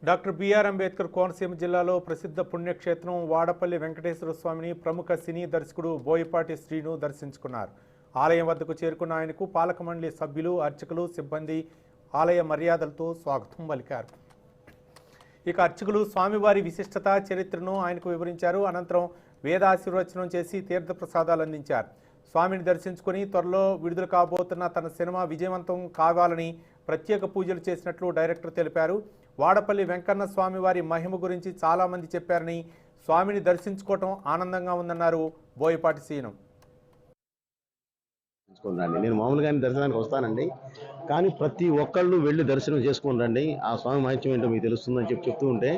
Doctor BR Ambedkar Konaseema జిల్లాలో ప్రసిద్ధ పుణ్యక్షేత్రం వాడపల్లి వెంకటేశ్వర స్వామిని ప్రముఖ సినీ దర్శకుడు బోయపాటి శ్రీను దర్శించుకున్నారు. ఆలయం వద్దకు చేరుకున్న ఆయనకు పాలక మండలి సభ్యులు, అర్చకులు, సిబ్బంది ఆలయ మర్యాదలతో స్వాగతం పలికారు. ఇక అర్చకులు స్వామివారి విశిష్టత, చరిత్రను ఆయనకు వివరించారు. అనంతరం వేదాశీర్వచనం చేసి తీర్థప్రసాదాలు అందించారు. స్వామిని దర్శించుకుని త్వరలో విడుదల కాబోతున్న తన సినిమా విజయవంతం కావాలని ప్రత్యేక పూజలు చేసినట్లు డైరెక్టర్ తెలిపారు. వాడపల్లి వెంకన్న స్వామివారి మహిమ గురించి చాలామంది చెప్పారని, స్వామిని దర్శించుకోవటం ఆనందంగా ఉందన్నారు బోయపాటి శ్రీను. నేను మామూలుగానే దర్శనానికి వస్తానండి, కానీ ప్రతి ఒక్కళ్ళు వెళ్ళి దర్శనం చేసుకుని రండి, ఆ స్వామి మహిత్యం ఏంటో మీకు తెలుస్తుందని చెప్తూ ఉంటే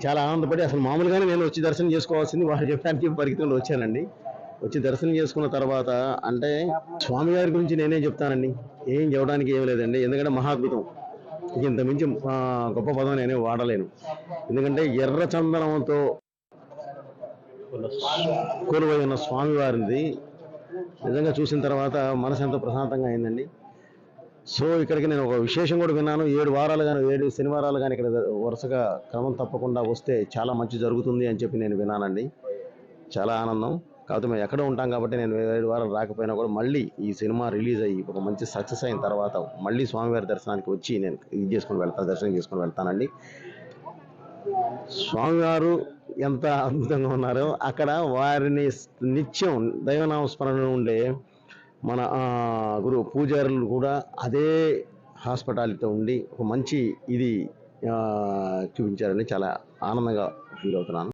చాలా ఆనందపడి అసలు మామూలుగానే నేను వచ్చి దర్శనం చేసుకోవాల్సింది వారు చెప్పడానికి పరిగెత్తుకుంటూ వచ్చానండి. వచ్చి దర్శనం చేసుకున్న తర్వాత అంటే స్వామివారి గురించి నేనే చెప్తానండి, ఏం చెప్పడానికి ఏం లేదండి. ఎందుకంటే మహాద్భుతం, ఇంత మించి గొప్ప పదం నేనే వాడలేను. ఎందుకంటే ఎర్ర చందనంతో కొలువై ఉన్న స్వామివారిది నిజంగా చూసిన తర్వాత మనసు ఎంతో ప్రశాంతంగా అయిందండి. సో ఇక్కడికి నేను ఒక విశేషం కూడా విన్నాను, 7 వారాలు కానీ 7 శనివారాలు కానీ ఇక్కడ వరుసగా క్రమం తప్పకుండా వస్తే చాలా మంచి జరుగుతుంది అని చెప్పి నేను విన్నానండి. చాలా ఆనందం. కాకపోతే మేము ఎక్కడో ఉంటాం కాబట్టి నేను 7 వారాలు రాకపోయినా కూడా మళ్ళీ ఈ సినిమా రిలీజ్ అయ్యి ఒక మంచి సక్సెస్ అయిన తర్వాత మళ్ళీ స్వామివారి దర్శనానికి వచ్చి నేను దర్శనం చేసుకొని వెళ్తానండి. స్వామివారు ఎంత అద్భుతంగా ఉన్నారో అక్కడ వారిని నిత్యం దైవనామస్మరణ ఉండే మన గురువు పూజారులు కూడా అదే హాస్పిటాలిటీతో ఉండి ఒక మంచి ఇది చూపించారని చాలా ఆనందంగా ఫీల్ అవుతున్నాను.